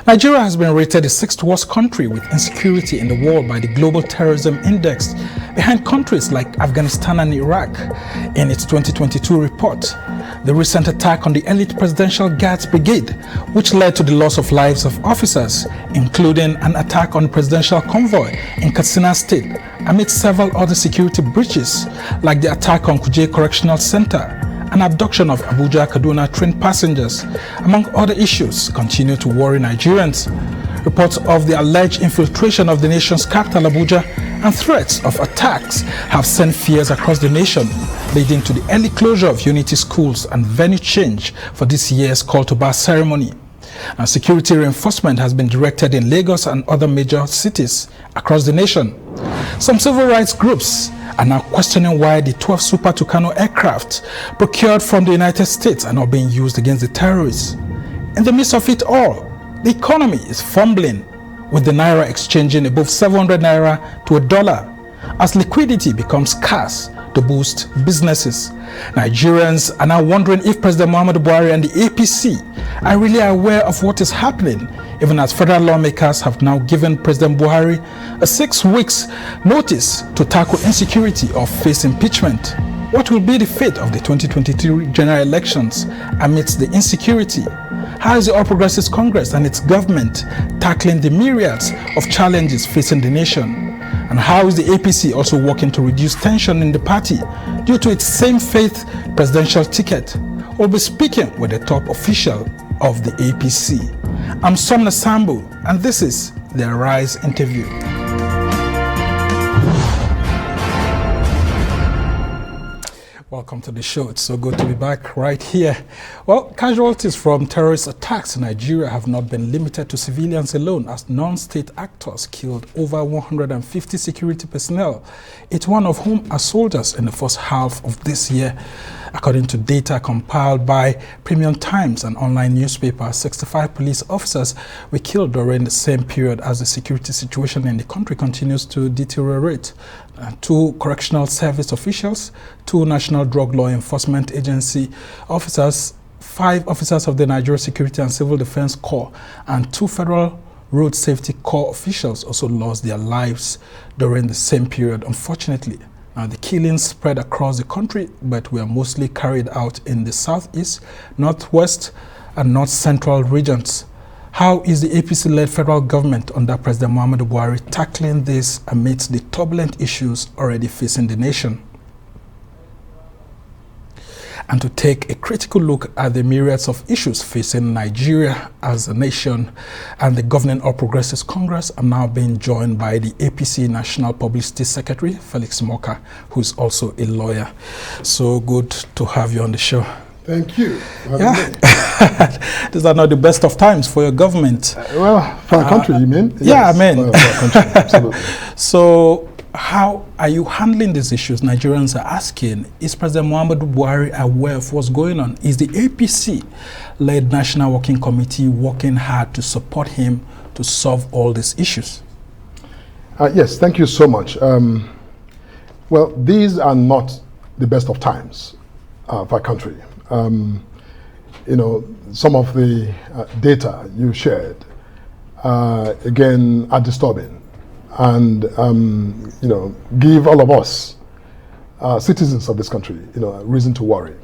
Nigeria has been rated the 6th worst country with insecurity in the world by the Global Terrorism Index, behind countries like Afghanistan and Iraq. In its 2022 report, the recent attack on the elite Presidential Guards Brigade, which led to the loss of lives of officers, including an attack on the presidential convoy in Katsina State, amid several other security breaches, like the attack on Kuje Correctional Center, and abduction of Abuja-Kaduna train passengers, among other issues, continue to worry Nigerians. Reports of the alleged infiltration of the nation's capital, Abuja, and threats of attacks have sent fears across the nation, leading to the early closure of unity schools and venue change for this year's call to bar ceremony. And security reinforcement has been directed in Lagos and other major cities across the nation. Some civil rights groups are now questioning why the 12 Super Tucano aircraft procured from the United States are not being used against the terrorists. In the midst of it all, the economy is fumbling, with the naira exchanging above 700 naira to a dollar as liquidity becomes scarce to boost businesses. Nigerians are now wondering if President Muhammadu Buhari and the APC are really aware of what is happening, even as federal lawmakers have now given President Buhari a 6 weeks notice to tackle insecurity or face impeachment. What will be the fate of the 2023 general elections amidst the insecurity? How is the All Progressives Congress and its government tackling the myriads of challenges facing the nation? And how is the APC also working to reduce tension in the party due to its same-faith presidential ticket? We'll be speaking with the top official of the APC. I'm Somna Sambu, and this is the Arise interview. Welcome to the show. It's so good to be back right here. Well, casualties from terrorist attacks in Nigeria have not been limited to civilians alone, as non-state actors killed over 150 security personnel, 81 of whom are soldiers in the first half of this year. According to data compiled by Premium Times, an online newspaper, 65 police officers were killed during the same period as the security situation in the country continues to deteriorate. 2 correctional service officials, 2 National Drug Law Enforcement Agency officers, 5 officers of the Nigeria Security and Civil Defense Corps, and 2 Federal Road Safety Corps officials also lost their lives during the same period, unfortunately. Now, the killings spread across the country, but were mostly carried out in the southeast, northwest, and north central regions. How is the APC-led federal government under President Muhammadu Buhari tackling this amidst the turbulent issues already facing the nation? And to take a critical look at the myriads of issues facing Nigeria as a nation and the governing All Progressives Congress, I'm now being joined by the APC National Publicity Secretary, Felix Morka, who is also a lawyer. So good to have you on the show. Thank you. These are not the best of times for your government. Well, for our country, you mean? Yeah, yes, I mean. for our country, absolutely. So, how are you handling these issues? Nigerians are asking, is President Muhammadu Buhari aware of what's going on? Is the APC-led National Working Committee working hard to support him to solve all these issues? Yes, thank you so much. Well, these are not the best of times for our country. You know, some of the data you shared, again, are disturbing and, you know, give all of us, citizens of this country, you know, a reason to worry.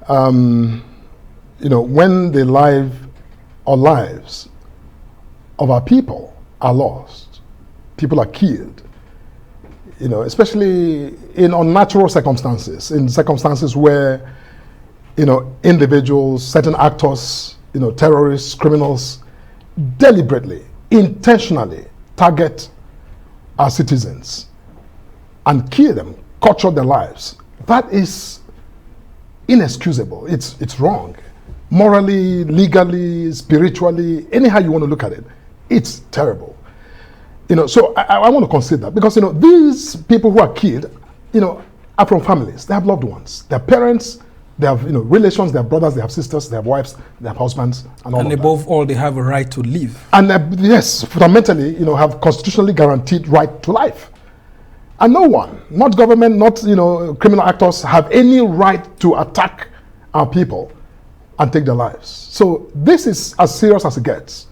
You know, when the lives of our people are lost, people are killed, you know, especially in unnatural circumstances, in circumstances where, you know, individuals, certain actors, you know, terrorists, criminals, deliberately, intentionally target our citizens and kill them, cut short their lives. That is inexcusable. It's wrong. Morally, legally, spiritually, anyhow you want to look at it, it's terrible. You know, so I want to consider, because, you know, these people who are killed, you know, are from families. They have loved ones. They have parents. They have, you know, relations. They have brothers. They have sisters. They have wives. They have husbands, and all. And above all, they have a right to live. And yes, fundamentally, you know, have constitutionally guaranteed right to life. And no one, not government, not, you know, criminal actors, have any right to attack our people and take their lives. So this is as serious as it gets.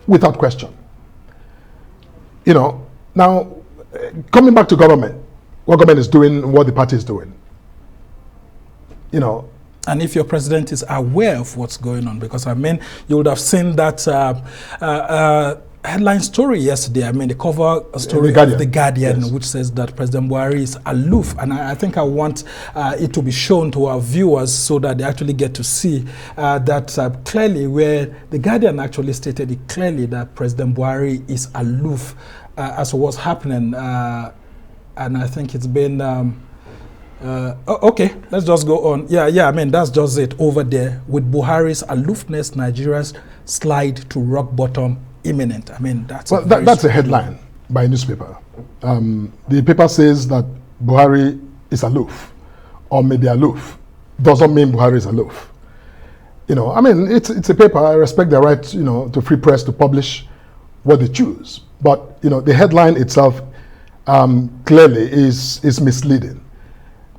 without question. You know, now, coming back to government, what government is doing, what the party is doing. You know. And if your president is aware of what's going on, because I mean, you would have seen that headline story yesterday. I mean, the cover story of The Guardian, yes, which says that President Buhari is aloof. And I think I want it to be shown to our viewers so that they actually get to see that clearly, where The Guardian actually stated it clearly that President Buhari is aloof as to what's happening. And I think it's been... okay, let's just go on. Yeah, I mean, that's just it over there. With Buhari's aloofness, Nigeria's slide to rock bottom imminent. I mean, that's that's a headline by a newspaper. The paper says that Buhari is aloof, or maybe aloof. Doesn't mean Buhari is aloof. You know, I mean, it's a paper. I respect their right, you know, to free press to publish what they choose. But you know, the headline itself clearly is misleading.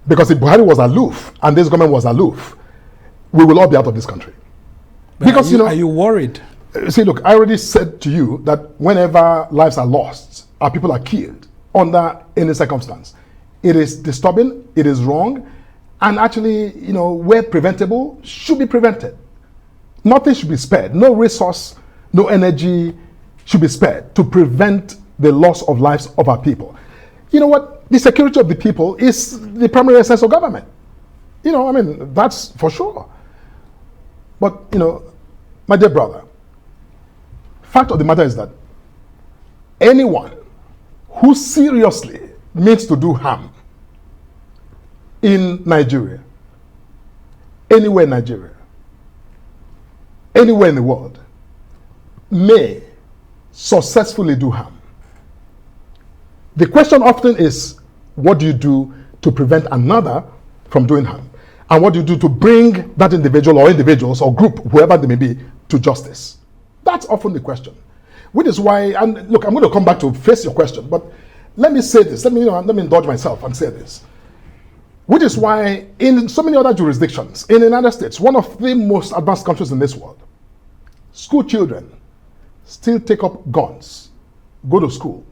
Because if Buhari was aloof and this government was aloof, we will all be out of this country. But because are you worried? See, look, I already said to you that whenever lives are lost, our people are killed under any circumstance, it is disturbing, it is wrong, and actually, you know, where preventable should be prevented. Nothing should be spared. No resource, no energy should be spared to prevent the loss of lives of our people. You know what? The security of the people is the primary essence of government. You know, I mean, that's for sure. But, you know, my dear brother, fact of the matter is that anyone who seriously means to do harm in Nigeria, anywhere in Nigeria, anywhere in the world, may successfully do harm. The question often is, what do you do to prevent another from doing harm? And what do you do to bring that individual or individuals or group, whoever they may be, to justice? That's often the question. Which is why, and look, I'm going to come back to face your question, but let me say this. Let me indulge myself and say this. Which is why in so many other jurisdictions, in the United States, one of the most advanced countries in this world, school children still take up guns, go to school,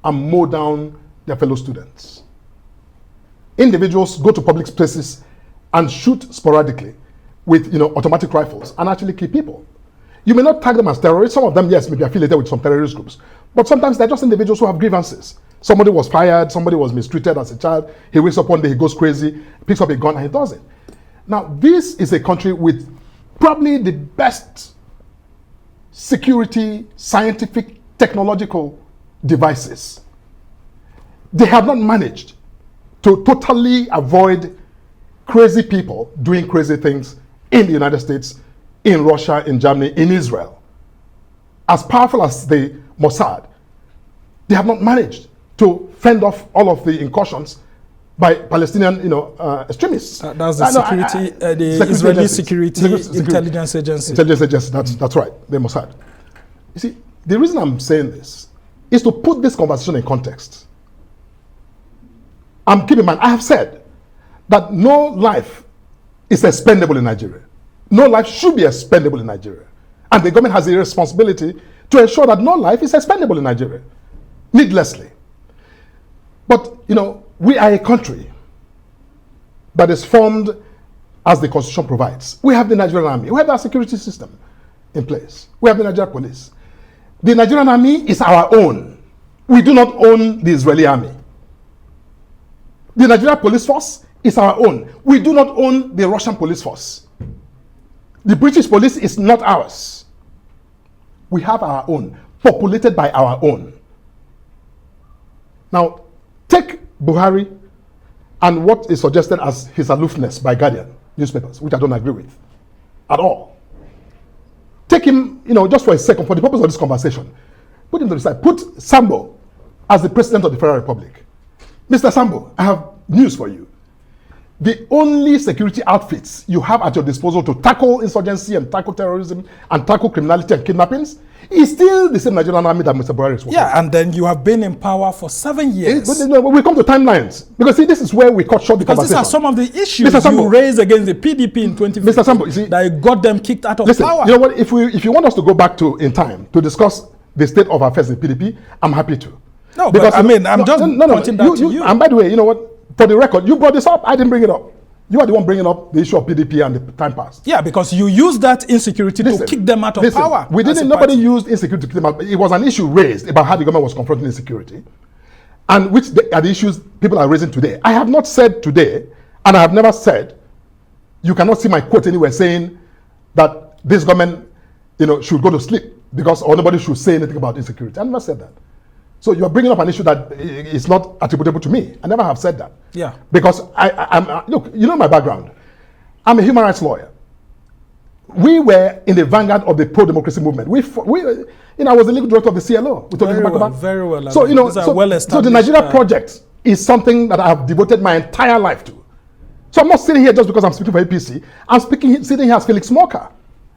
and mow down their fellow students. Individuals go to public places and shoot sporadically with, you know, automatic rifles and actually kill people. You may not tag them as terrorists. Some of them, yes, may be affiliated with some terrorist groups. But sometimes they're just individuals who have grievances. Somebody was fired, somebody was mistreated as a child. He wakes up one day, he goes crazy, picks up a gun, and he does it. Now, this is a country with probably the best security, scientific, technological devices. They have not managed to totally avoid crazy people doing crazy things in the United States, in Russia, in Germany, in Israel. As powerful as the Mossad, they have not managed to fend off all of the incursions by Palestinian, you know, extremists. That's the security, the Israeli security intelligence agency. Intelligence agency. That's right, the Mossad. You see, the reason I'm saying this is to put this conversation in context. Keep in mind, I have said that no life is expendable in Nigeria. No life should be expendable in Nigeria. And the government has a responsibility to ensure that no life is expendable in Nigeria, needlessly. But, you know, we are a country that is formed as the Constitution provides. We have the Nigerian Army. We have our security system in place. We have the Nigerian police. The Nigerian Army is our own. We do not own the Israeli Army. The Nigerian police force is our own. We do not own the Russian police force. The British police is not ours. We have our own, populated by our own. Now, take Buhari and what is suggested as his aloofness by Guardian newspapers, which I don't agree with at all. Take him, you know, just for a second, for the purpose of this conversation, put him to the side. Put Sambo as the president of the Federal Republic. Mr. Sambo, I have news for you. the only security outfits you have at your disposal to tackle insurgency and tackle terrorism and tackle criminality and kidnappings is still the same Nigerian army that Mr. Buhari is working. Yeah, and then you have been in power for 7 years. But we come to timelines. Because see, this is where we cut short the conversation. Because these are some of the issues you raised against the PDP in 2015. Mr. Sambo, you see, that you got them kicked out of power. You know what? If you want us to go back in time to discuss the state of affairs in PDP, I'm happy to. No, because I'm just pointing that to you. And by the way, you know what? For the record, you brought this up. I didn't bring it up. You are the one bringing up the issue of PDP and the time past. Yeah, because you used that insecurity to kick them out of power. Nobody used insecurity to kick them out. It was an issue raised about how the government was confronting insecurity, and which are the issues people are raising today. I have not said today, and I have never said, you cannot see my quote anywhere saying that this government, should go to sleep or nobody should say anything about insecurity. I never said that. So you are bringing up an issue that is not attributable to me. I never have said that. Yeah. Because I'm look, you know my background. I'm a human rights lawyer. We were in the vanguard of the pro-democracy movement. I was the legal director of the CLO. Very well. So so the Nigeria project is something that I have devoted my entire life to. So I'm not sitting here just because I'm speaking for APC. I'm sitting here as Felix Morka.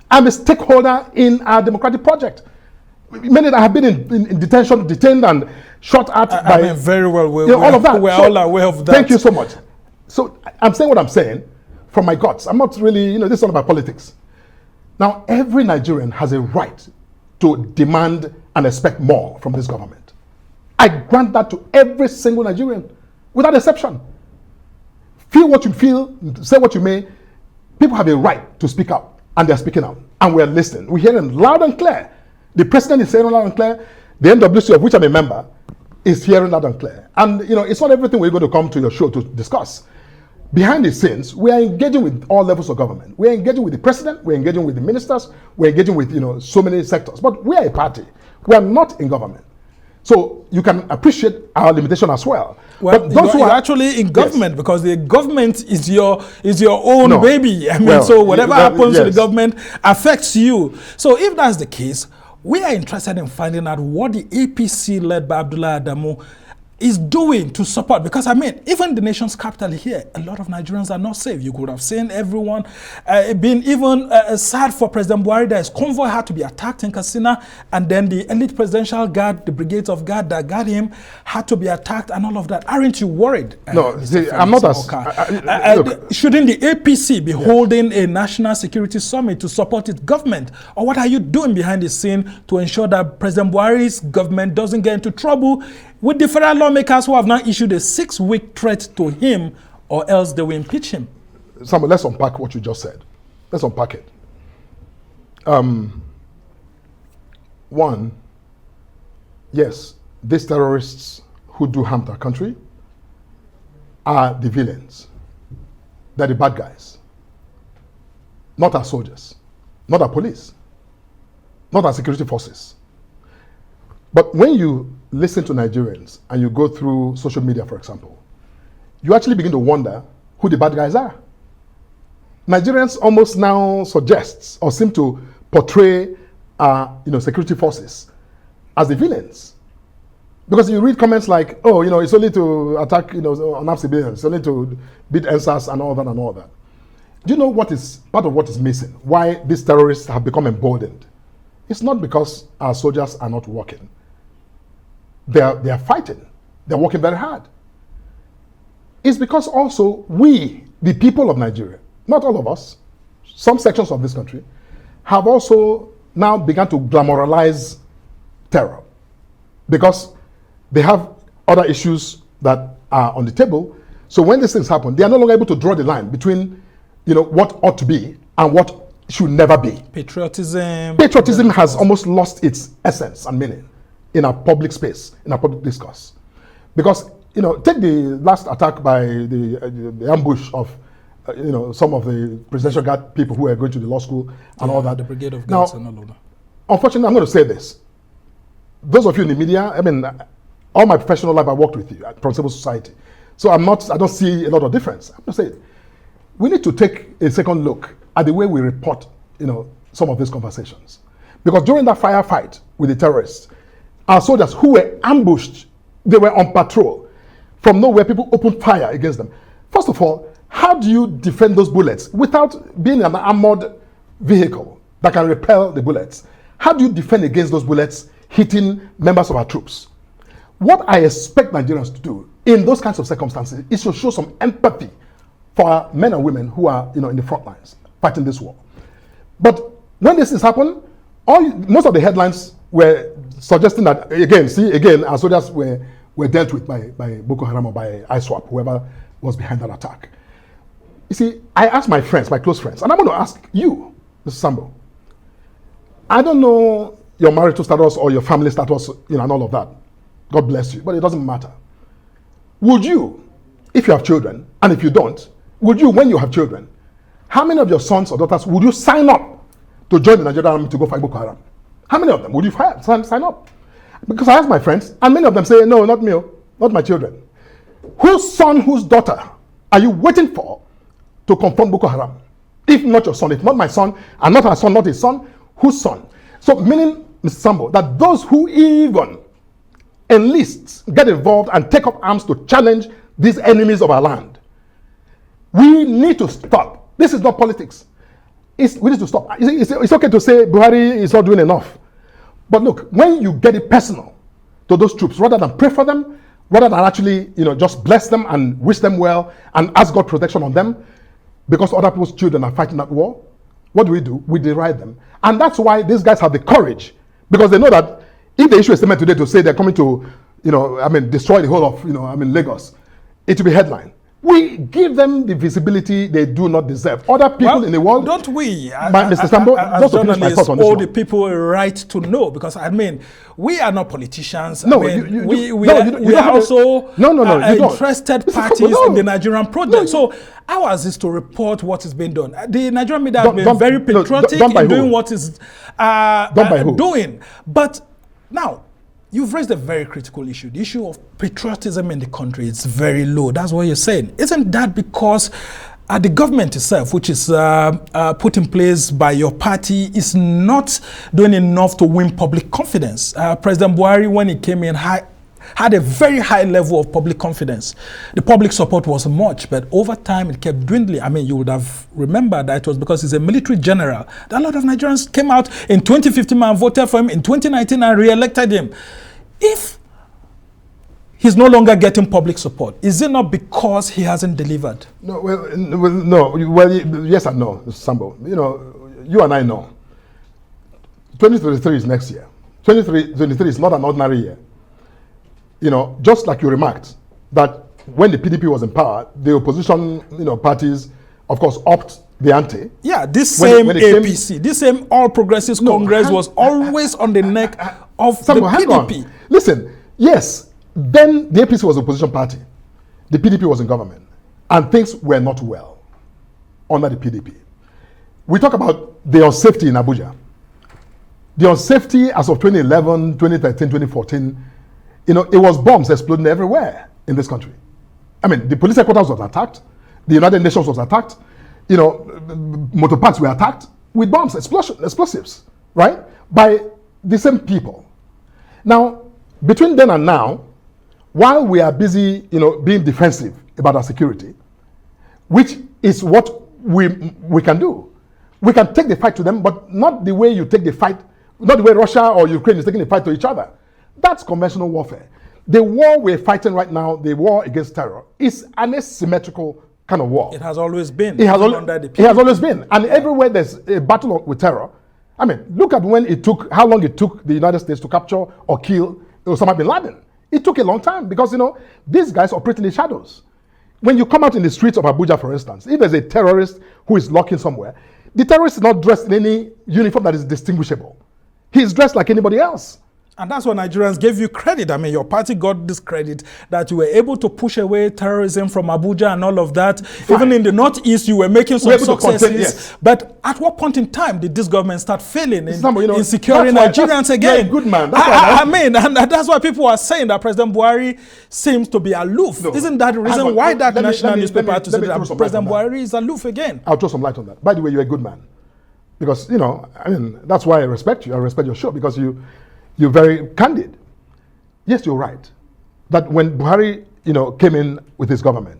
I'm a stakeholder in our democratic project. Many that have been in detention, detained and shot at by very well. All of that. We're all aware of that. Thank you so much. So I'm saying what I'm saying from my guts. I'm not really, this is not about politics. Now, every Nigerian has a right to demand and expect more from this government. I grant that to every single Nigerian, without exception. Feel what you feel, say what you may. People have a right to speak up, and they're speaking out, and we're listening. We're hearing loud and clear. The president is hearing loud and clear. The NWC, of which I'm a member, is hearing loud and clear. And it's not everything we're going to come to your show to discuss. Behind the scenes, we are engaging with all levels of government. We are engaging with the president. We're engaging with the ministers. We're engaging with so many sectors. But we are a party. We are not in government. So you can appreciate our limitation as well. Well, but those who are actually in government, because the government is your own baby. So whatever happens to the government affects you. So if that's the case, we are interested in finding out what the APC led by Abdullah Adamu is doing to support, because even the nation's capital here, a lot of Nigerians are not safe. You could have seen everyone being even sad for President Buhari that his convoy had to be attacked in Katsina, and then the elite presidential guard, the brigades of guard that guard him, had to be attacked and all of that. Aren't you worried? No, see, I'm not as... shouldn't the APC be holding a national security summit to support its government? Or what are you doing behind the scene to ensure that President Buhari's government doesn't get into trouble with the federal lawmakers who have now issued a 6-week threat to him, or else they will impeach him? Samuel, let's unpack what you just said. Let's unpack it. One, yes, these terrorists who do harm to our country are the villains. They're the bad guys. Not our soldiers, not our police, not our security forces. But when you listen to Nigerians and you go through social media, for example, you actually begin to wonder who the bad guys are. Nigerians almost now suggests or seem to portray security forces as the villains. Because you read comments like, it's only to attack, unarmed civilians, it's only to beat NSAS and all that and all that. Do you know what is part of what is missing? Why these terrorists have become emboldened? It's not because our soldiers are not working. They are fighting. They're working very hard. It's because also we, the people of Nigeria, not all of us, some sections of this country, have also now begun to glamorize terror because they have other issues that are on the table. So when these things happen, they are no longer able to draw the line between, what ought to be and what should never be. Patriotism has almost lost its essence and meaning in our public space, in our public discourse. Because, take the last attack by the ambush of, some of the presidential guard people who were going to the law school and all that. The brigade of guards and all of that. Unfortunately, I'm going to say this. Those of you in the media, all my professional life I worked with you from civil society. So I don't see a lot of difference. I'm going to say, we need to take a second look at the way we report, some of these conversations. Because during that firefight with the terrorists, our soldiers who were ambushed, they were on patrol. From nowhere, people opened fire against them. First of all, How do you defend those bullets without being an armored vehicle that can repel the bullets? How do you defend against those bullets hitting members of our troops? What I expect Nigerians to do in those kinds of circumstances is to show some empathy for our men and women who are, in the front lines fighting this war. But when this things happen, most of the headlines were suggesting that, again, our soldiers were dealt with by Boko Haram or by ISWAP, whoever was behind that attack. You see, I asked my friends, my close friends, and I'm going to ask you, Mr. Sambo. I don't know your marital status or your family status, and all of that. God bless you, but it doesn't matter. Would you, if you have children, and if you don't, would you, when you have children, how many of your sons or daughters would you sign up to join the Nigerian army to go fight Boko Haram? How many of them would you sign up? Because I asked my friends, and many of them say, no, not me, not my children. Whose son, whose daughter are you waiting for to confront Boko Haram? If not your son, if not my son, and not our son, not his son, whose son? So meaning, Mr. Sambo, that those who even enlist, get involved, and take up arms to challenge these enemies of our land, we need to stop. This is not politics. We need to stop. It's okay to say Buhari is not doing enough. But look, when you get it personal to those troops, rather than pray for them, rather than actually, just bless them and wish them well and ask God protection on them, because other people's children are fighting that war, what do? We deride them. And that's why these guys have the courage, because they know that if they issue a statement today to say they're coming to, destroy the whole of, Lagos, it will be headline. We give them the visibility they do not deserve. Other people in the world... Don't we, Mr. Sambo, as journalists, all the people a right to know? Because, we are not politicians. No, we are also interested parties in the Nigerian project. So, ours is to report what is being done. The Nigerian media have been very patriotic in doing what is doing. But now, you've raised a very critical issue. The issue of patriotism in the country is very low. That's what you're saying. Isn't that because the government itself, which is put in place by your party, is not doing enough to win public confidence? President Buhari, when he came in, had a very high level of public confidence. The public support was much, but over time it kept dwindling. You would have remembered that it was because he's a military general that a lot of Nigerians came out in 2015 and voted for him in 2019 and re-elected him. If he's no longer getting public support, is it not because he hasn't delivered? Yes and no, Sambo. You and I know. 2023 is next year. 2023 is not an ordinary year. Just like you remarked, that when the PDP was in power, the opposition, parties, of course, upped the ante. Yeah, this same APC, this same All Progressives Congress was always on the neck of the PDP. Listen, yes, then the APC was an opposition party. The PDP was in government. And things were not well under the PDP. We talk about the unsafety in Abuja. The unsafety as of 2011, 2013, 2014, it was bombs exploding everywhere in this country. The police headquarters was attacked. The United Nations was attacked. Motor parks were attacked with bombs, explosives, right? By the same people. Now, between then and now, while we are busy, being defensive about our security, which is what we can do. We can take the fight to them, but not the way you take the fight, not the way Russia or Ukraine is taking the fight to each other. That's conventional warfare. The war we're fighting right now, the war against terror, is an asymmetrical kind of war. It has always been. It has always been. And everywhere there's a battle with terror, look at how long it took the United States to capture or kill Osama bin Laden. It took a long time because, these guys operate in the shadows. When you come out in the streets of Abuja, for instance, if there's a terrorist who is lurking somewhere, the terrorist is not dressed in any uniform that is distinguishable. He's dressed like anybody else. And that's what Nigerians gave you credit. Your party got this credit that you were able to push away terrorism from Abuja and all of that. Fine. Even in the Northeast, you were making some successes. Yes. But at what point in time did this government start failing in securing Nigerians again? Good man. And that's why people are saying that President Buhari seems to be aloof. No. Isn't that the reason why that national newspaper to say that President Buhari is aloof again? I'll throw some light on that. By the way, you're a good man. Because, that's why I respect you. I respect your show because you're very candid. Yes, you're right. That when Buhari, came in with his government,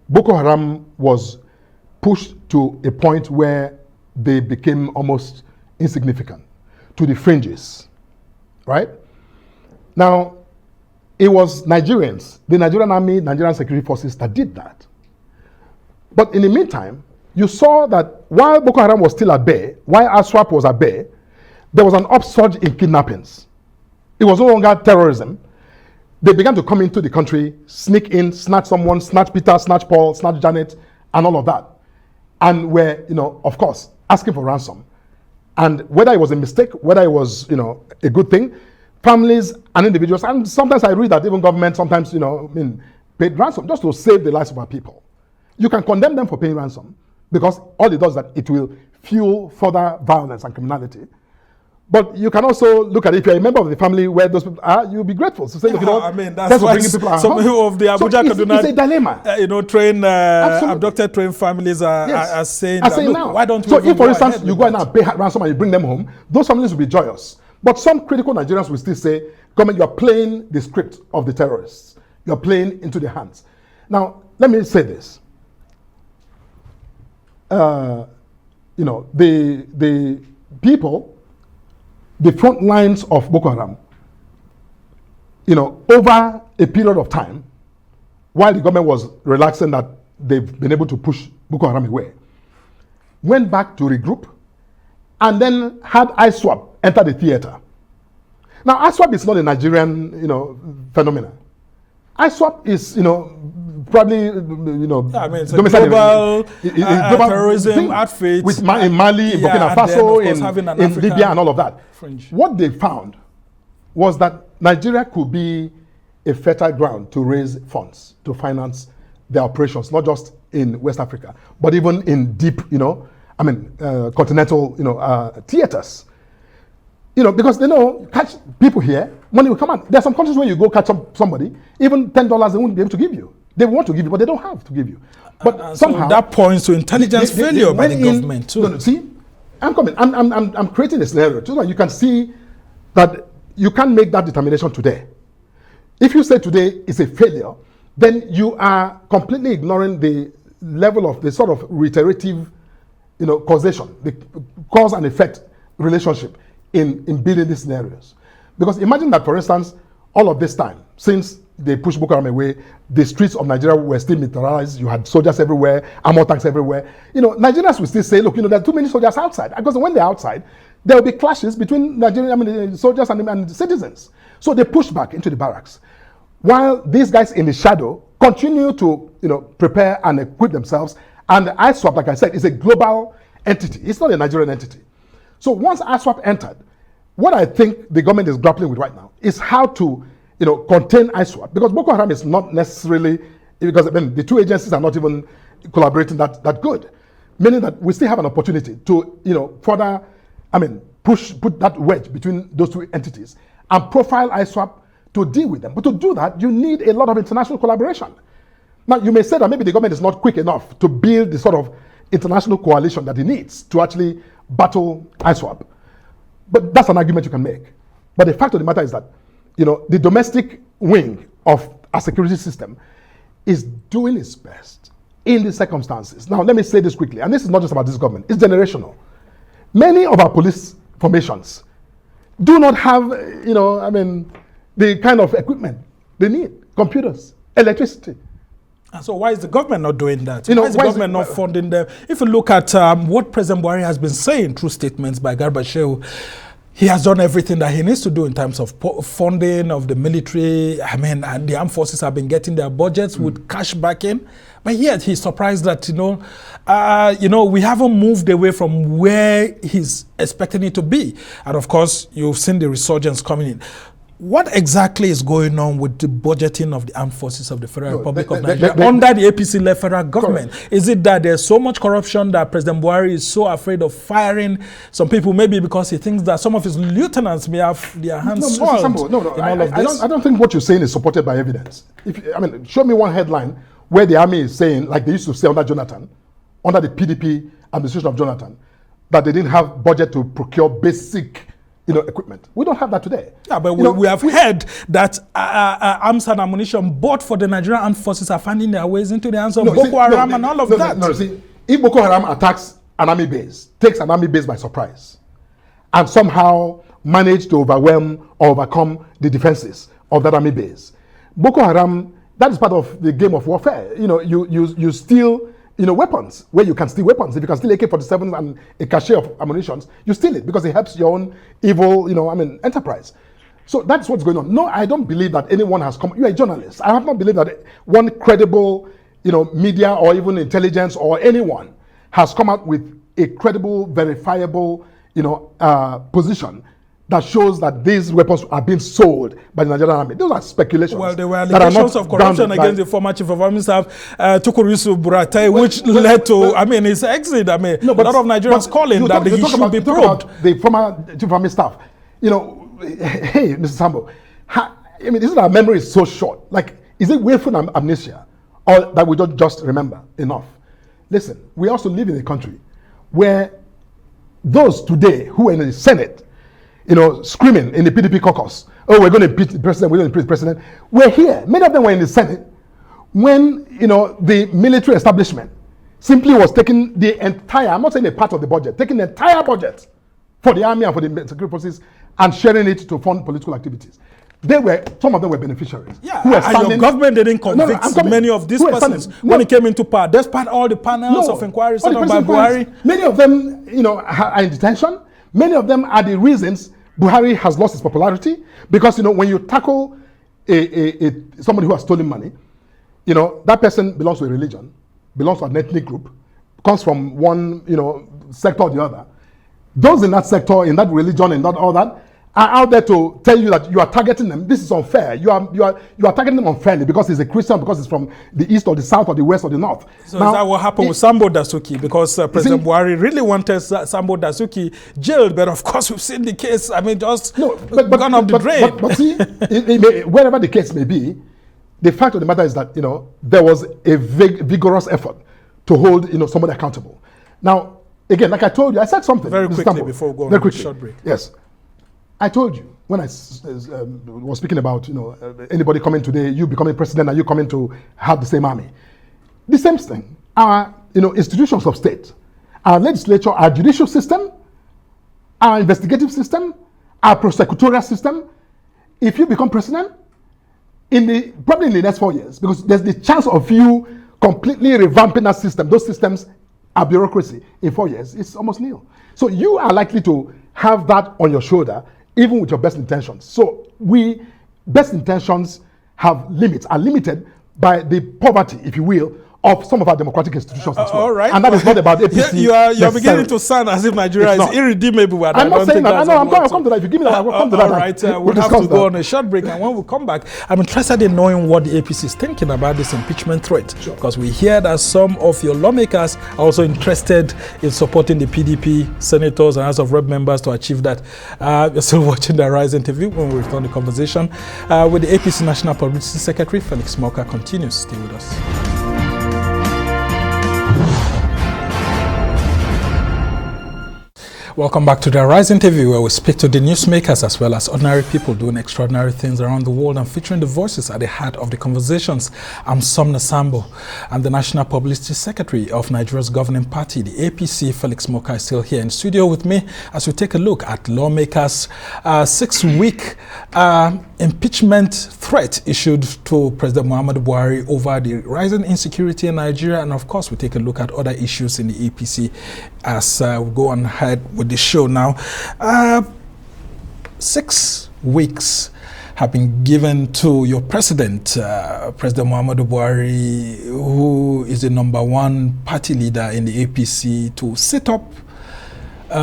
Boko Haram was pushed to a point where they became almost insignificant, to the fringes, right? Now, it was Nigerians, the Nigerian army, Nigerian security forces that did that. But in the meantime, you saw that while Boko Haram was still at bay, while ISWAP was at bay, there was an upsurge in kidnappings. It was no longer terrorism. They began to come into the country, sneak in, snatch someone, snatch Peter, snatch Paul, snatch Janet, and all of that. And were, of course, asking for ransom. And whether it was a mistake, whether it was, a good thing, families and individuals, and sometimes I read that even government sometimes, paid ransom just to save the lives of our people. You can condemn them for paying ransom because all it does is that it will fuel further violence and criminality. But you can also look at it, if you're a member of the family where those people are, you'll be grateful. So say, that's why some of the Abuja Kaduna, it's a dilemma. Abducted trained families are saying now. Why don't we? So if, for instance, you go and pay ransom and you bring them home, those families will be joyous. But some critical Nigerians will still say, government, you are playing the script of the terrorists. You are playing into their hands. Now, let me say this. The people, the front lines of Boko Haram, over a period of time, while the government was relaxing that they've been able to push Boko Haram away, went back to regroup and then had ISWAP enter the theater. Now, ISWAP is not a Nigerian, phenomenon. ISWAP is, probably, it's a global terrorism outfit with in Mali, in Burkina Faso, in Libya, and all of that. Fringe. What they found was that Nigeria could be a fertile ground to raise funds to finance their operations, not just in West Africa, but even in deep, continental, theaters. Because they know, catch people here, money will come out. There are some countries where you go catch somebody, even $10 they won't be able to give you. They want to give you, but they don't have to give you. But somehow so that points to intelligence failure by the government too. No, see, I'm coming. I'm creating a scenario so that you can see that you can't make that determination today. If you say today is a failure, then you are completely ignoring the level of the sort of reiterative, causation, the cause and effect relationship in building these scenarios. Because imagine that, for instance, all of this time, since they pushed Boko Haram away, the streets of Nigeria were still militarized, you had soldiers everywhere, armor tanks everywhere. Nigerians will still say, look, there are too many soldiers outside. Because when they're outside, there will be clashes between Nigerian soldiers and citizens. So they pushed back into the barracks. While these guys in the shadow continue to prepare and equip themselves, and ISWAP, like I said, is a global entity. It's not a Nigerian entity. So once ISWAP entered, what I think the government is grappling with right now is how to contain ISWAP, because Boko Haram is not necessarily, because the two agencies are not even collaborating that good, meaning that we still have an opportunity to further, put that wedge between those two entities and profile ISWAP to deal with them. But to do that, you need a lot of international collaboration. Now, you may say that maybe the government is not quick enough to build the sort of international coalition that it needs to actually battle ISWAP. But that's an argument you can make. But the fact of the matter is that, the domestic wing of our security system is doing its best in the circumstances. Now, let me say this quickly, and this is not just about this government, it's generational. Many of our police formations do not have, the kind of equipment they need, computers, electricity. And so why is the government not doing that? Why is the government not funding them? If you look at what President Buhari has been saying through statements by Garba Shehu, he has done everything that he needs to do in terms of funding of the military. And the armed forces have been getting their budgets with cash backing. But yet he's surprised that, we haven't moved away from where he's expecting it to be. And of course, you've seen the resurgence coming in. What exactly is going on with the budgeting of the armed forces of the Federal Republic of Nigeria under the APC-led federal government? Correct. Is it that there's so much corruption that President Buhari is so afraid of firing some people, maybe because he thinks that some of his lieutenants may have their hands soiled in all of this? I don't think what you're saying is supported by evidence. Show me one headline where the army is saying, like they used to say under Jonathan, under the PDP administration of Jonathan, that they didn't have budget to procure basic equipment. We don't have that today. Yeah, but we have heard that arms and ammunition bought for the Nigerian armed forces are finding their ways into the hands of Boko Haram and all of that. No, see, if Boko Haram attacks an army base, takes an army base by surprise, and somehow manage to overwhelm or overcome the defenses of that army base, Boko Haram, that is part of the game of warfare. You steal weapons, where you can steal weapons. If you can steal AK-47 and a cache of ammunition, you steal it because it helps your own evil, enterprise. So that's what's going on. No, I don't believe that anyone has come. You're a journalist. I have not believed that one credible, media or even intelligence or anyone has come out with a credible, verifiable, position that shows that these weapons are being sold by the Nigerian army. Those are speculations. Well, there were allegations of corruption against the former chief of army staff, Tukurisu Buratai, which led to, his exit. A lot of Nigerians calling that he should be probed. The former chief of army staff, hey, Mr. Sambo, isn't our memory so short? Like, is it willful amnesia, or that we don't just remember enough? Listen, we also live in a country where those today who are in the Senate, screaming in the PDP caucus, oh, we're going to impeach the president, we're going to impeach the president. We're here. Many of them were in the Senate when, the military establishment simply was taking the entire, I'm not saying a part of the budget, taking the entire budget for the army and for the security forces and sharing it to fund political activities. Some of them were beneficiaries. Yeah, and your government didn't convict many of these persons when it came into power, despite all the panels of inquiries set up by Buhari. Many of them, are in detention. Many of them are the reasons Buhari has lost his popularity, because when you tackle somebody who has stolen money, that person belongs to a religion, belongs to an ethnic group, comes from one sector or the other. Those in that sector, in that religion, and all that, are out there to tell you that you are targeting them. This is unfair. You are targeting them unfairly because he's a Christian, because he's from the east or the south or the west or the north. So now, is that what happened with Sambo Dasuki? Because President Buhari really wanted Sambo Dasuki jailed, but of course we've seen the case. Gone off the drain. But see, wherever the case may be, the fact of the matter is that there was a vigorous effort to hold somebody accountable. Now, again, like I told you, I said something very quickly before we go on a short break. Yes. I told you when I was speaking about anybody coming today, you becoming president and you coming to have the same army. The same thing. Our institutions of state, our legislature, our judicial system, our investigative system, our prosecutorial system. If you become president, probably in the next 4 years, because there's the chance of you completely revamping that system. Those systems are bureaucracy. In 4 years, it's almost nil. So you are likely to have that on your shoulder, even with your best intentions. So best intentions are limited by the poverty, if you will, of some of our democratic institutions as well. All right. And that is not about APC. You're beginning to sound as if Nigeria is irredeemable. I'm not saying that. I know. I'll come to that. If you give me that, I'll come to that. All right. We'll have to go on a short break. And when we come back, I'm interested in knowing what the APC is thinking about this impeachment threat. Sure. Because we hear that some of your lawmakers are also interested in supporting the PDP senators and House of Rep members to achieve that. You're still watching the Rise interview. When we return the conversation with the APC National Publicity Secretary, Felix Morka, continues. Stay with us. Welcome back to the Rise interview, where we speak to the newsmakers as well as ordinary people doing extraordinary things around the world and featuring the voices at the heart of the conversations. I'm Somna Sambo. I'm the National Publicity Secretary of Nigeria's governing party, the APC. Felix Morka is still here in studio with me as we take a look at lawmakers' 6-week impeachment threat issued to President Muhammadu Buhari over the rising insecurity in Nigeria. And of course, we take a look at other issues in the APC as we go on ahead with the show now. 6 weeks have been given to your president, President Muhammadu Buhari, who is the #1 party leader in the APC, to sit up,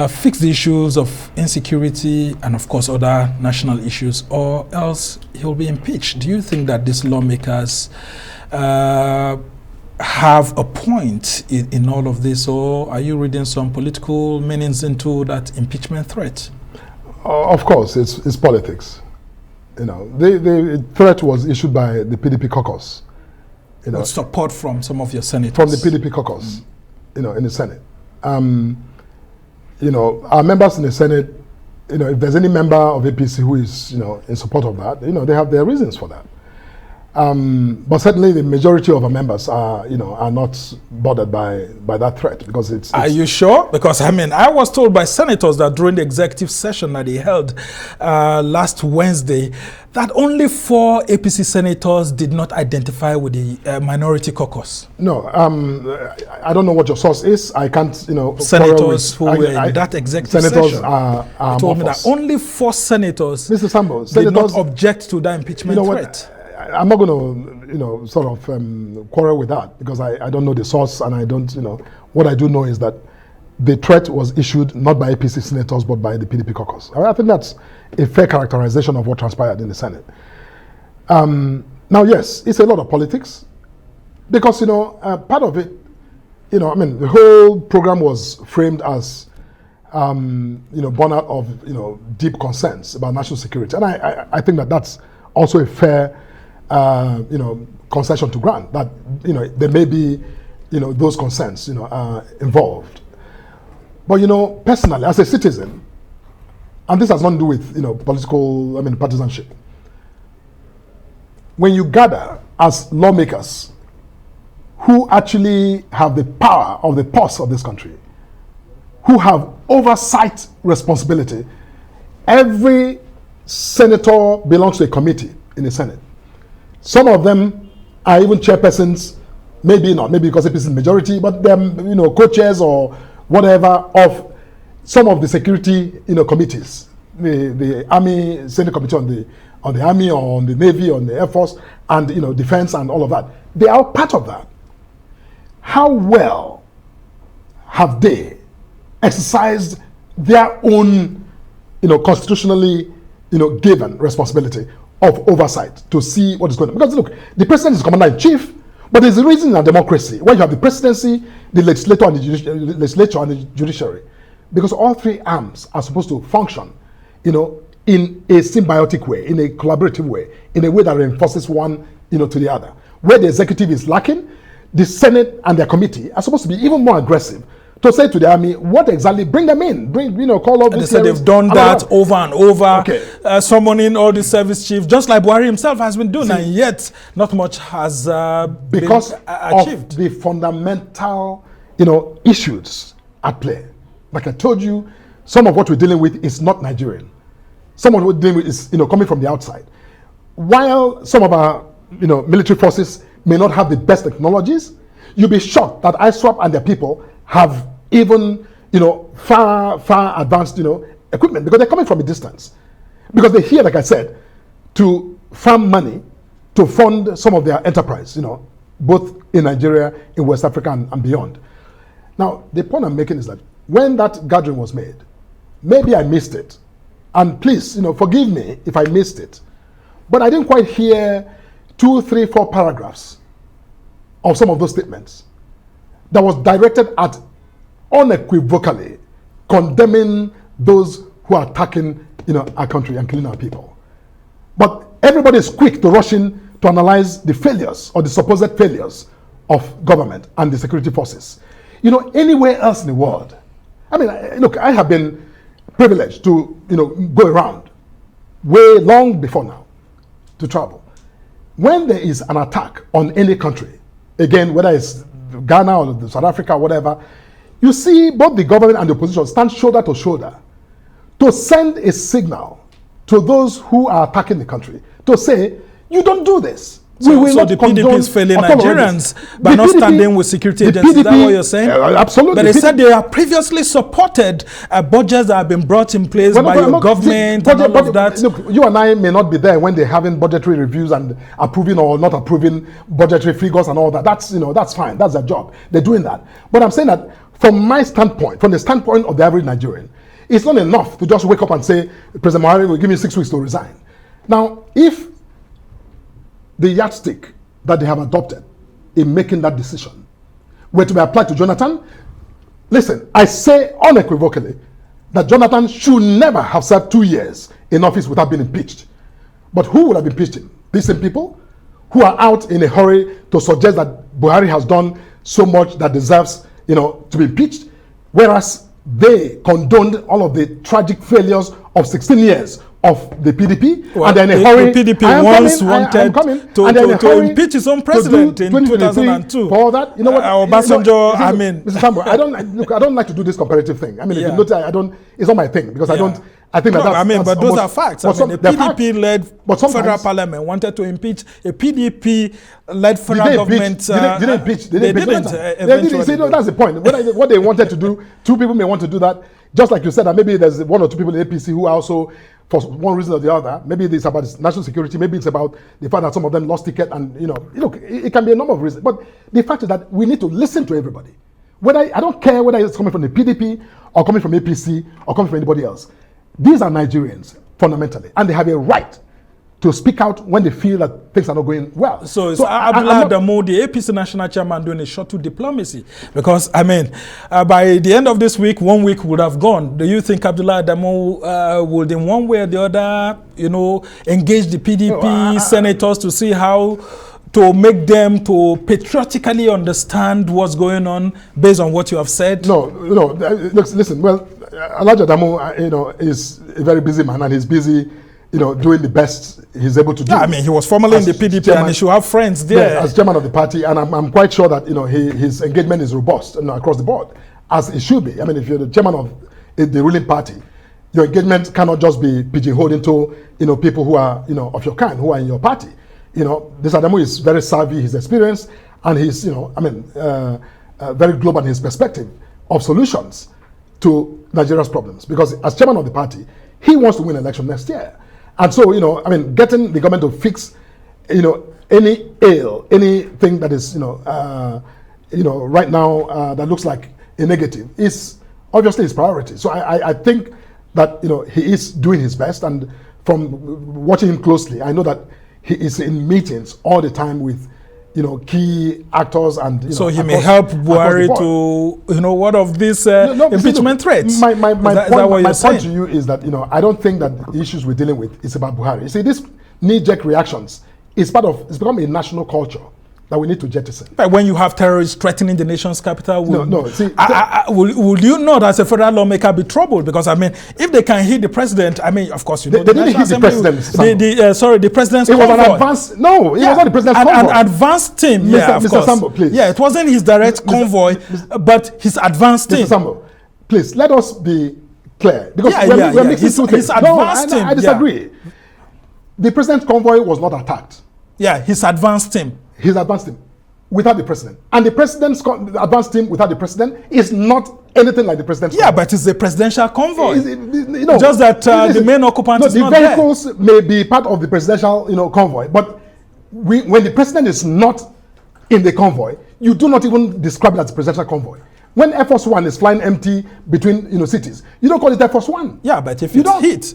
fix the issues of insecurity and of course other national issues, or else he'll be impeached. Do you think that these lawmakers have a point in all of this, or are you reading some political meanings into that impeachment threat? Of course, it's politics. The threat was issued by the PDP caucus. With support from some of your senators. From the PDP caucus, in the Senate. Our members in the Senate, if there's any member of APC who is, in support of that, they have their reasons for that. But certainly the majority of our members are not bothered by that threat, because it's... Are you sure? Because I was told by senators that during the executive session that they held last Wednesday, that only 4 APC senators did not identify with the minority caucus. No, I don't know what your source is. I can't, senators who were in that executive session are told me that only 4 senators, Mr. Sambo, did not object to that impeachment threat. I'm not going to, sort of quarrel with that, because I don't know the source, and I don't, what I do know is that the threat was issued not by APC senators but by the PDP caucus. I think that's a fair characterization of what transpired in the Senate. Now, yes, it's a lot of politics, because, part of it, the whole program was framed as, born out of, deep concerns about national security. And I think that that's also a fair concession to grant, that there may be those concerns involved. But personally, as a citizen, and this has nothing to do with political partisanship, when you gather as lawmakers who actually have the power of the pulse of this country, who have oversight responsibility, every senator belongs to a committee in the Senate. Some of them are even chairpersons, maybe not, maybe because APC is majority, but they're co-chairs or whatever of some of the security committees, the Army Senate Committee on the Army, or on the Navy, on the Air Force, and defense and all of that. They are part of that. How well have they exercised their own constitutionally given responsibility of oversight to see what is going on? Because look, the president is commander-in-chief, but there's a reason in a democracy where you have the presidency, the legislature, and the judiciary, because all 3 arms are supposed to function, in a symbiotic way, in a collaborative way, in a way that reinforces one, to the other. Where the executive is lacking, the Senate and their committee are supposed to be even more aggressive to say to the army, what exactly, bring them in, call all these. They said they've done that over and over, summoning all the service chiefs, just like Buhari himself has been doing, and yet not much has because been achieved. Of the fundamental, issues at play. Like I told you, some of what we're dealing with is not Nigerian. Some of what we're dealing with is, coming from the outside. While some of our, military forces may not have the best technologies, you'll be shocked that ISWAP and their people have even, far advanced, equipment, because they're coming from a distance. Because they're here, like I said, to farm money to fund some of their enterprise, both in Nigeria, in West Africa, and beyond. Now, the point I'm making is that when that gathering was made, maybe I missed it. And please, forgive me if I missed it. But I didn't quite hear 2, 3, 4 paragraphs of some of those statements that was directed at unequivocally condemning those who are attacking, our country and killing our people. But everybody is quick to rush in to analyze the failures or the supposed failures of government and the security forces. Anywhere else in the world, look, I have been privileged to, go around way long before now to travel. When there is an attack on any country, again, whether it's Ghana or South Africa or whatever, you see both the government and the opposition stand shoulder to shoulder to send a signal to those who are attacking the country to say, you don't do this. So the PDP is failing Nigerians by not standing with security agencies. Is that what you're saying? Absolutely. But they said they have previously supported budgets that have been brought in place by your government and all of that. Look, you and I may not be there when they're having budgetary reviews and approving or not approving budgetary figures and all that. That's, that's fine. That's their job. They're doing that. But I'm saying that from my standpoint, from the standpoint of the average Nigerian, it's not enough to just wake up and say, President Buhari will give me 6 weeks to resign. Now, if the yardstick that they have adopted in making that decision were to be applied to Jonathan, listen, I say unequivocally that Jonathan should never have served 2 years in office without being impeached. But who would have impeached him? These same people who are out in a hurry to suggest that Buhari has done so much that deserves, to be impeached, whereas they condoned all of the tragic failures of 16 years of the PDP, well, and then in a hurry. The PDP once wanted to impeach his own president in 2002. For all that, you know what? Obasanjo, I mean, Mr. Sambo, I don't like to do this comparative thing. I mean, if you notice, it's not my thing because I think but those are facts. The PDP-led federal parliament wanted to impeach a PDP-led federal government. They didn't impeach. They didn't. See, that's the point. What they wanted to do, two people may want to do that. Just like you said, that maybe there's one or two people in APC who are also, for one reason or the other, maybe it's about national security, maybe it's about the fact that some of them lost ticket, and look, it can be a number of reasons. But the fact is that we need to listen to everybody. I don't care whether it's coming from the PDP or coming from APC or coming from anybody else. These are Nigerians fundamentally, and they have a right to speak out when they feel that things are not going well. So Abdullah Adamu, the APC national chairman, doing a short to diplomacy, because I mean, by the end of this week, 1 week would have gone. Do you think Abdullah Adamu would, in one way or the other, engage the PDP senators to see how to make them to patriotically understand what's going on based on what you have said? No. Listen. Well, Elijah Adamu, is a very busy man, and he's busy, doing the best he's able to do. Yeah, I mean, he was formerly in the PDP, chairman, and he should have friends there. Yes, as chairman of the party, and I'm quite sure that his engagement is robust across the board, as it should be. I mean, if you're the chairman of the ruling party, your engagement cannot just be pigeonholed into people who are of your kind, who are in your party. This Adamu is very savvy, he's experienced, and he's very global in his perspective of solutions to Nigeria's problems. Because as chairman of the party, he wants to win election next year. And so, getting the government to fix, any ail, anything that is, right now that looks like a negative is obviously his priority. So I think that, he is doing his best. And from watching him closely, I know that he is in meetings all the time with, key actors, and so he may help Buhari to what of these impeachment threats. My point to you is that I don't think that the issues we're dealing with is about Buhari. You see, this knee-jerk reactions it's become a national culture that we need to jettison. But when you have terrorists threatening the nation's capital, will you not, as a federal lawmaker, be troubled? Because I mean, if they can hit the president, I mean, of course, they didn't hit the president. The president's convoy. It was an advanced. No, it was not the president's convoy. An advanced team. Mr. Sambo, please. Yeah, it wasn't his direct convoy, but his advanced team. Mr. Sambo, please let us be clear, because we're mixing two things. I disagree. Yeah. The president's convoy was not attacked. Yeah, his advanced team. His advanced team without the president. And the president's advanced team without the president is not anything like the president's convoy. But it's a presidential convoy. Just that the main occupant is not there. The vehicles may be part of the presidential convoy, but when the president is not in the convoy, you do not even describe it as a presidential convoy. When Air Force One is flying empty between cities, you don't call it Air Force One. Yeah, but if it's hit,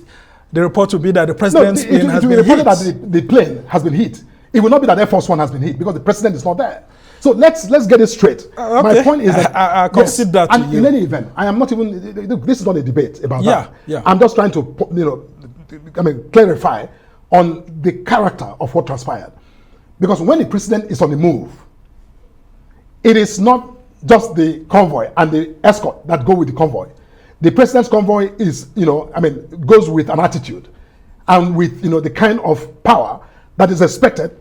the report will be that the president's plane has been hit. It will be reported that the plane has been hit. It will not be that Air Force One has been hit because the president is not there. So let's get it straight. Okay. My point is that I concede that to you. In any event, I am not even. This is not a debate about that. Yeah. I'm just trying to clarify on the character of what transpired, because when the president is on the move, it is not just the convoy and the escort that go with the convoy. The president's convoy is goes with an attitude and with the kind of power that is expected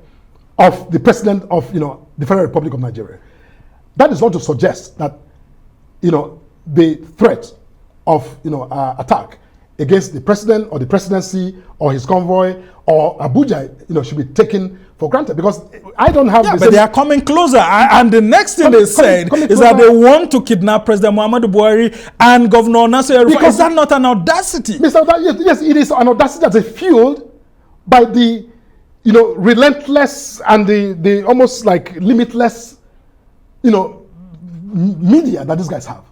of the president of the Federal Republic of Nigeria. That is not to suggest that the threat of attack against the president or the presidency or his convoy or Abuja should be taken for granted, because I don't have. Yeah, but they are coming closer, and the next thing they said is that they want to kidnap President Muhammadu Buhari and Governor Nasir El-Rufai. Is that not an audacity? Mr. Yes, it is an audacity that is fueled by the relentless and the almost like limitless media that these guys have.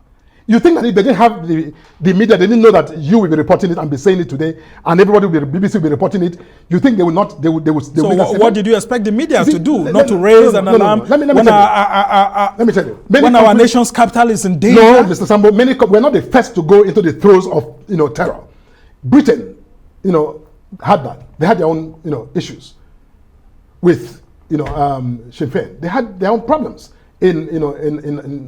You think that if they didn't have the media, they didn't know that you will be reporting it and be saying it today, and everybody will be, BBC will be reporting it. You think they will not? They would. So what did you expect the media to do? Not to raise an alarm? Let me tell you. When our nation's capital is in danger. No, Mr. Sambo. We're not the first to go into the throes of terror. Britain, had that. They had their own issues with Sinn Féin. They had their own problems in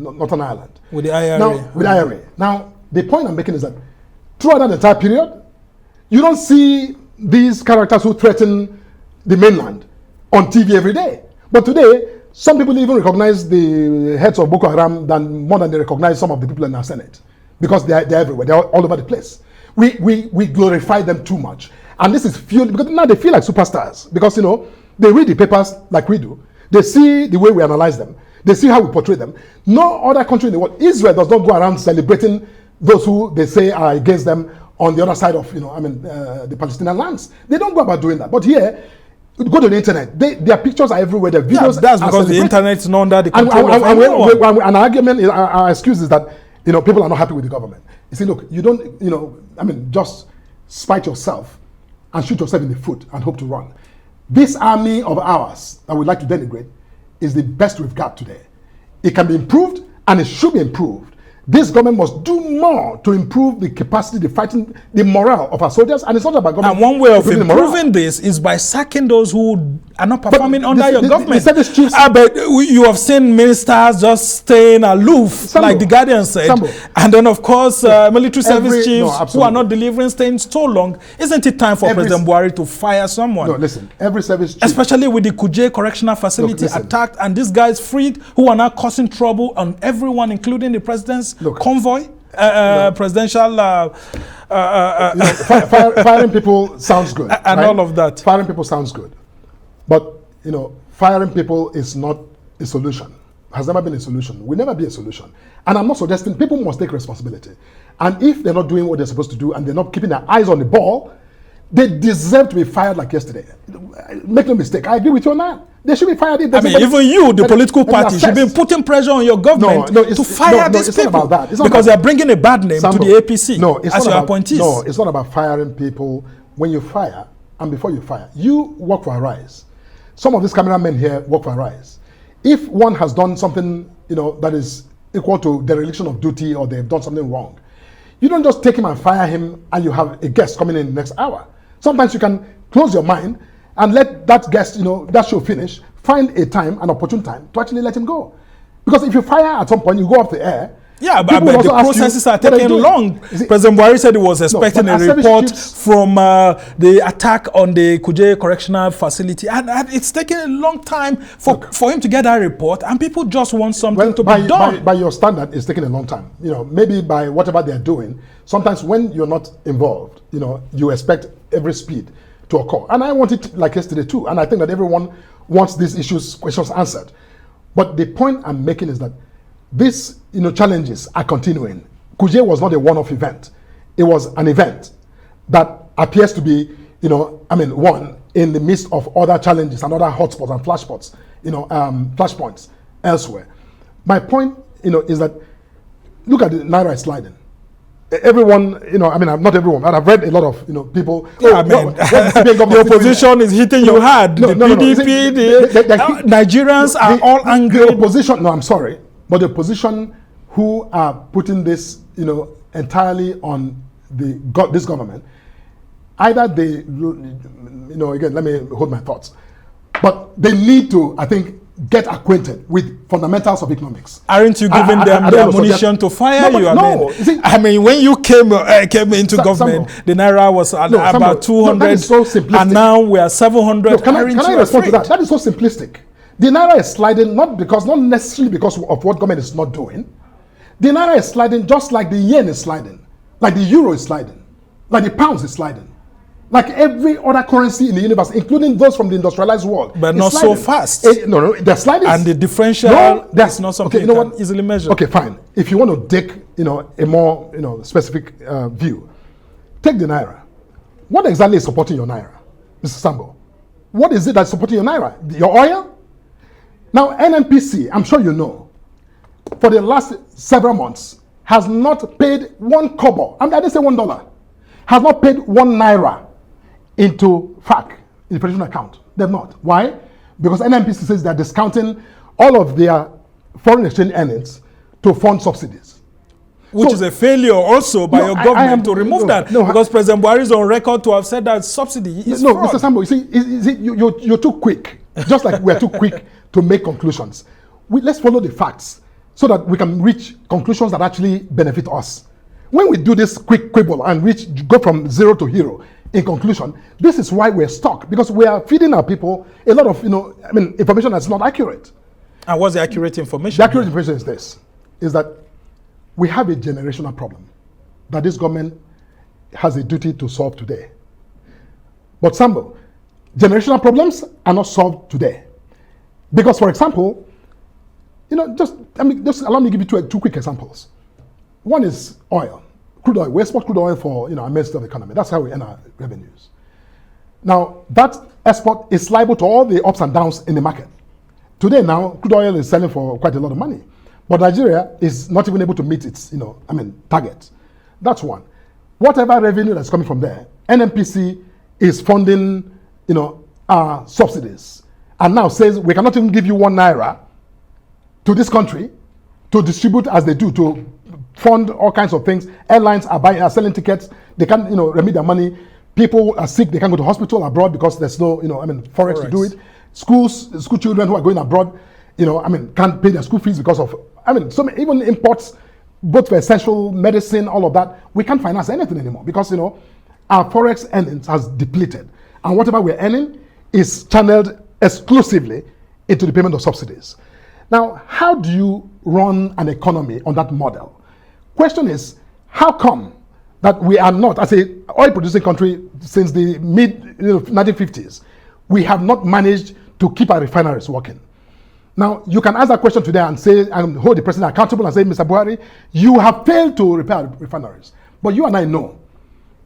Northern Ireland. With the IRA. Now, with IRA. Now, The point I'm making is that throughout that entire period, you don't see these characters who threaten the mainland on TV every day. But today, some people even recognize the heads of Boko Haram more than they recognize some of the people in our Senate, because they're everywhere. They're all over the place. We glorify them too much. And this is fueled, because now they feel like superstars, because, they read the papers like we do. They see the way we analyze them. They see how we portray them. No other country in the world, Israel does not go around celebrating those who they say are against them on the other side of, the Palestinian lands. They don't go about doing that. But here, go to the internet. Their pictures are everywhere. Their videos. Yeah, that's because the internet is not under the control of anyone. An argument, our excuse is that people are not happy with the government. You see, look, you don't, just spite yourself and shoot yourself in the foot and hope to run. This army of ours that we'd like to denigrate is the best we've got today. It can be improved, and it should be improved. This government must do more to improve the capacity, the morale of our soldiers, and it's not about government. And one way of improving this is by sacking those who are not performing under your government. But you have seen ministers just staying aloof, like the Guardian said. And then, of course, military service chiefs who are not delivering staying so long. Isn't it time for President Buhari to fire someone? No, listen, every service chief, especially with the Kuje Correctional Facility attacked, and these guys freed who are now causing trouble on everyone, including the president's convoy, presidential firing people sounds good, and all of that. Firing people sounds good, but firing people is not a solution. Has never been a solution. Will never be a solution. And I'm not suggesting people must take responsibility. And if they're not doing what they're supposed to do and they're not keeping their eyes on the ball, they deserve to be fired like yesterday. Make no mistake. I agree with you on that. They should be fired. Even you, the political party, should be putting pressure on your government to fire these people. Not about that. Because they're bringing a bad name to the APC as your appointees. No, it's not about firing people. When you fire, and before you fire, you work for Arise. Some of these cameramen here work for Arise. If one has done something, that is equal to dereliction of duty, or they've done something wrong, you don't just take him and fire him and you have a guest coming in the next hour. Sometimes you can close your mind and let that guest, that show finish, find a time, an opportune time to actually let him go. Because if you fire at some point, you go off the air. Yeah, but the processes are taking long. President Buhari said he was expecting a report from the attack on the Kuje Correctional Facility. And it's taking a long time for him to get that report. And people just want something to be done. By your standard, it's taking a long time. Maybe by whatever they're doing, sometimes when you're not involved, you expect every speed to occur. And I want it like yesterday too. And I think that everyone wants these questions answered. But the point I'm making is that these challenges are continuing. Kuje was not a one-off event. It was an event that appears to be, one in the midst of other challenges and other hotspots and flashpoints elsewhere. My point, is that look at the Naira sliding. Everyone, not everyone, but I've read a lot of, people. The opposition is hitting you hard. The PDP, Nigerians are all angry. The opposition, I'm sorry. But the opposition who are putting this, entirely on this government, either they, again, let me hold my thoughts, but they need to, I think, get acquainted with fundamentals of economics. Aren't you giving them the ammunition to fire you? When you came into government, the Naira was about 200, and now we are 700. Can I respond to that? That is so simplistic. The Naira is sliding not necessarily because of what government is not doing. The Naira is sliding just like the yen is sliding, like the euro is sliding, like the pound is sliding, like every other currency in the universe, including those from the industrialized world. But not sliding. So fast. No, they're sliding. And the differential is not something you can easily measure. Okay, fine. If you want to take a more specific view, take the Naira. What exactly is supporting your Naira, Mr. Sambo? What is it that's supporting your Naira? Your oil? Now, NNPC, I'm sure you know, for the last several months, has not paid one kobo. I didn't say $1. Has not paid 1 naira into FAC, inflation account. They've not. Why? Because NNPC says they're discounting all of their foreign exchange earnings to fund subsidies. Which is a failure also by your government to remove that. Because President Buhari is on record to have said that subsidy is fraud. Mr. Sambo, you see, you're too quick. Just like we're too quick to make conclusions. Let's follow the facts so that we can reach conclusions that actually benefit us. when we do this quick quibble and go from zero to hero, in conclusion, this is why we're stuck, because we are feeding our people a lot of, information that's not accurate. And what's the accurate information? The accurate information is this, is that we have a generational problem that this government has a duty to solve today. But Sambo, generational problems are not solved today. Because, for example, just allow me to give you two quick examples. One is oil, crude oil. We export crude oil for, a midst of the economy. That's how we earn our revenues. Now, that export is liable to all the ups and downs in the market. Today now, crude oil is selling for quite a lot of money. But Nigeria is not even able to meet its, target. That's one. Whatever revenue that's coming from there, NMPC is funding, our subsidies. And now says we cannot even give you 1 naira to this country to distribute as they do, to fund all kinds of things. Airlines are selling tickets. They can't, remit their money. People are sick. They can't go to hospital abroad because there's no, forex to do it. School children who are going abroad, can't pay their school fees because of, even imports, both for essential medicine, all of that, we can't finance anything anymore because, our forex earnings has depleted. And whatever we're earning is channeled exclusively into the payment of subsidies. Now, how do you run an economy on that model? Question is, how come that we are not, as an oil-producing country since the mid-1950s, we have not managed to keep our refineries working? Now, you can ask that question today and say, and hold the president accountable and say, Mr. Buhari, you have failed to repair refineries. But you and I know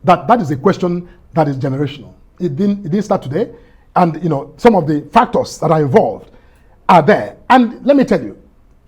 that that is a question that is generational. It didn't start today. And, some of the factors that are involved are there. And let me tell you,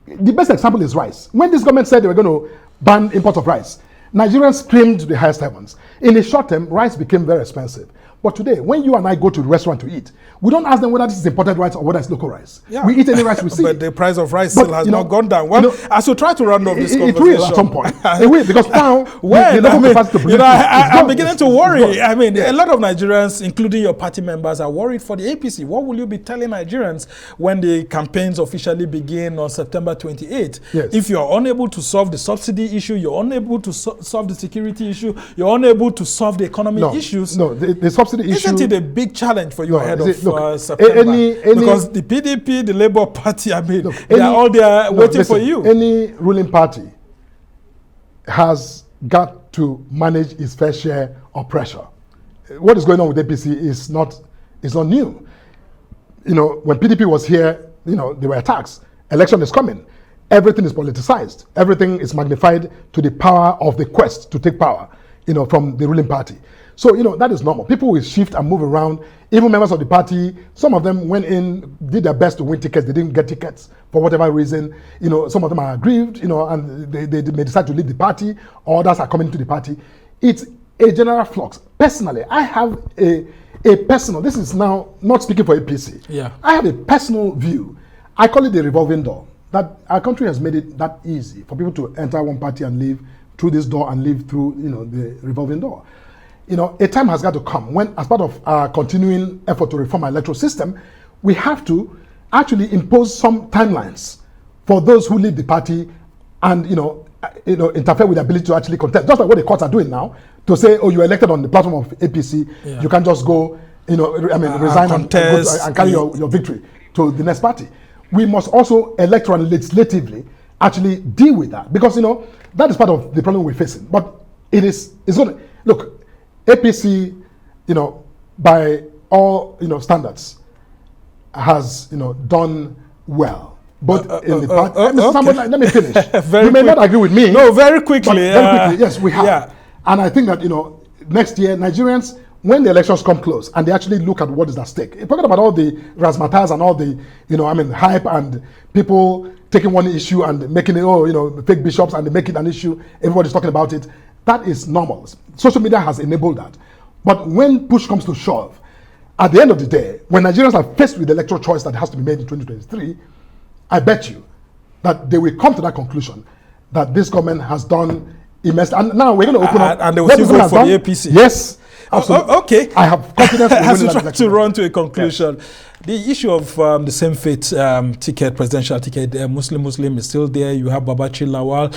the best example is rice. When this government said they were going to ban import of rice, Nigerians screamed to the highest heavens. In the short term, rice became very expensive. But today, when you and I go to the restaurant to eat, we don't ask them whether this is imported rice or whether it's local rice. Yeah. We eat any rice we see. But the price of rice still has not gone down. Well, as we try to round off this conversation. It will at some point. It will, because now, I'm beginning to worry. A lot of Nigerians, including your party members, are worried for the APC. What will you be telling Nigerians when the campaigns officially begin on September 28th? Yes. If you're unable to solve the subsidy issue, you're unable to solve the security issue, you're unable to solve the economic issues. No, the subsidy issue. Isn't it a big challenge for you ahead of September? Because the PDP, the Labour Party, they are all there waiting for you. Any ruling party has got to manage its fair share of pressure. What is going on with APC is not new. When PDP was here, there were attacks. Election is coming. Everything is politicized. Everything is magnified to the power of the quest to take power, from the ruling party. So, that is normal. People will shift and move around. Even members of the party, some of them went in, did their best to win tickets. They didn't get tickets for whatever reason. Some of them are aggrieved, and they may decide to leave the party, or others are coming to the party. It's a general flux. Personally, I have a personal, this is now not speaking for APC. Yeah. I have a personal view. I call it the revolving door. That our country has made it that easy for people to enter one party and leave through this door and leave through, the revolving door. A time has got to come when, as part of our continuing effort to reform our electoral system, we have to actually impose some timelines for those who leave the party and, interfere with the ability to actually contest. Just like what the courts are doing now, to say, oh, you were elected on the platform of APC, you can't just go, resign and carry your victory to the next party. We must also electorally, legislatively, actually deal with that, because, that is part of the problem we're facing. But it's going to, look, APC, by all, standards, has, done well. But in the past, okay. Let me finish. You may not agree with me. No, very quickly. Very quickly, yes, we have. Yeah. And I think that, next year, Nigerians, when the elections come close and they actually look at what is at stake, forget about all the razzmatazz and all the, hype and people taking one issue and making it, fake bishops, and they make it an issue, everybody's talking about it. That is normal. Social media has enabled that. But when push comes to shove, at the end of the day, when Nigerians are faced with the electoral choice that has to be made in 2023, I bet you that they will come to that conclusion that this government has done immense. And now we're going to open up. And they will still vote for the APC. Yes. Absolutely. Okay. I have confidence. As we try to run to a conclusion, The issue of the same faith ticket, presidential ticket, Muslim is still there. You have Babachi Lawal,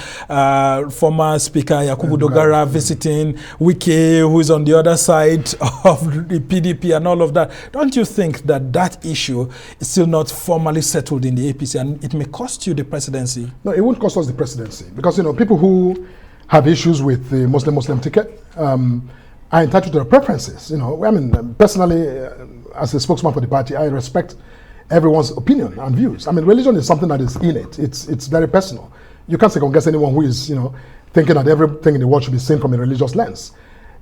former Speaker Yakubu Dogara visiting Wike, who is on the other side of the PDP and all of that. Don't you think that that issue is still not formally settled in the APC and it may cost you the presidency? No, it won't cost us the presidency because, people who have issues with the Muslim ticket are entitled to their preferences. Personally, as a spokesman for the party, I respect everyone's opinion and views. Religion is something that is innate. It's very personal. You can't second guess anyone who is, thinking that everything in the world should be seen from a religious lens.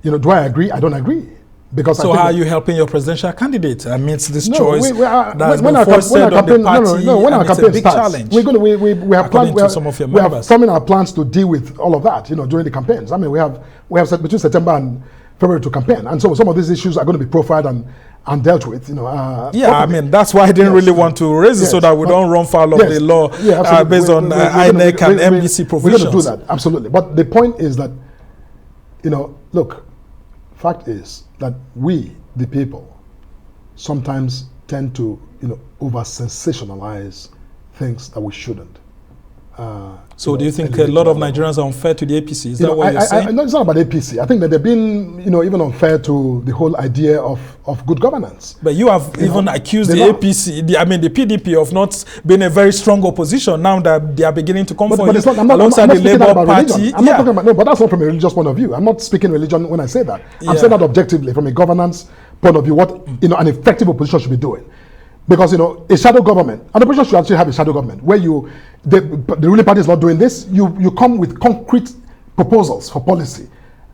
Do I agree? I don't agree. Because so how are you helping your presidential candidate amidst this choice that's been foisted on the party? When our campaign starts, challenge. We have planned. We have forming our plans to deal with all of that. During the campaigns. We have set between September and February to campaign, and so some of these issues are going to be profiled and dealt with. That's why I didn't really want to raise it so that we don't run foul of the law based on INEC and MBC provisions. We're going to do that, absolutely. But the point is that, look, fact is that we, the people, sometimes tend to, over sensationalize things that we shouldn't. So do you think a lot of Nigerians are unfair to the APC? Is that what you're saying? No, it's not about APC. I think that they've been, even unfair to the whole idea of good governance. But you have even accused the APC, the PDP, of not being a very strong opposition now that they are beginning to come for you alongside the Labour Party. I'm not talking about, no, but that's not from a religious point of view. I'm not speaking religion when I say that. I'm saying that objectively from a governance point of view, what an effective opposition should be doing. Because, a shadow government, and the opposition should actually have a shadow government, where the ruling party is not doing this, you come with concrete proposals for policy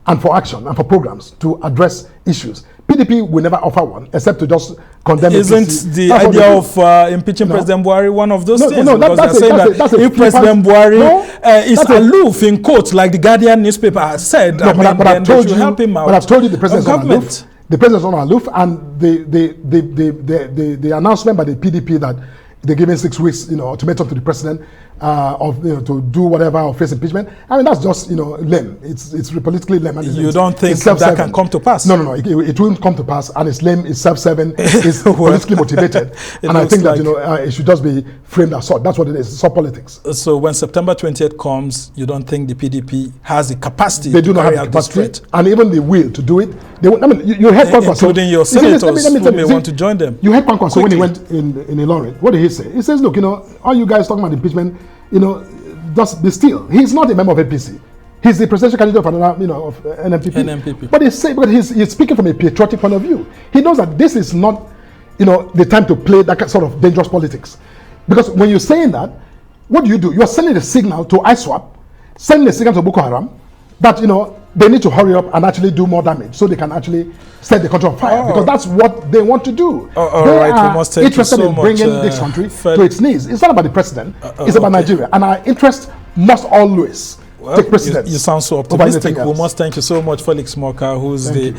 and for action and for programs to address issues. PDP will never offer one, except to just condemn Isn't APC. the idea of impeaching President Buhari one of those things? No, because they're saying that if President Buhari is aloof, in quotes, like the Guardian newspaper has said, but I've told you, help him out. But I've told you the president's on aloof. The president's on aloof, and the announcement by the PDP that they're giving 6 weeks, ultimatum to the president to do whatever or face impeachment. That's just lame. It's politically lame. And you don't think that can come to pass? No. It won't come to pass, and it's lame. It's self-serving. It's politically motivated, and I think that it should just be framed as such. That's what it is. It's all politics. So when September 20th comes, you don't think the PDP has the capacity? They do not have the capacity, and even the will to do it. You heard Kwankwaso, including your senators who may want to join them. You heard Kwankwaso when he went in Ilorin. What did he say? He says, "Look, all you guys talking about impeachment, just be still." He's not a member of APC. He's the presidential candidate of another, of NMPP. But he's speaking from a patriotic point of view. He knows that this is not, the time to play that sort of dangerous politics. Because when you're saying that, what do? You're sending a signal to ISWAP, sending a signal to Boko Haram that, they need to hurry up and actually do more damage so they can actually set the country on fire, because that's what they want to do. They are interested in bringing this country to its knees. It's not about the president, it's about Nigeria. And our interest must always take precedence. You sound so optimistic. We must thank you so much, Felix Morka, who's the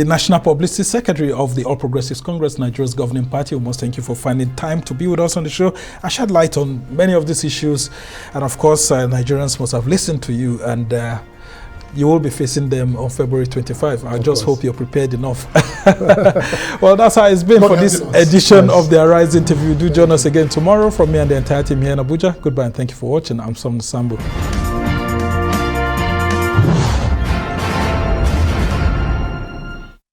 National Publicity Secretary of the All Progressives Congress, Nigeria's governing party. We must thank you for finding time to be with us on the show. I shed light on many of these issues, and of course, Nigerians must have listened to you, and you will be facing them on February 25. I just hope you're prepared enough. Well, that's how it's been for this edition of the Arise interview. Do join us again tomorrow. From me and the entire team here in Abuja. Goodbye and thank you for watching. I'm Sam Sambo.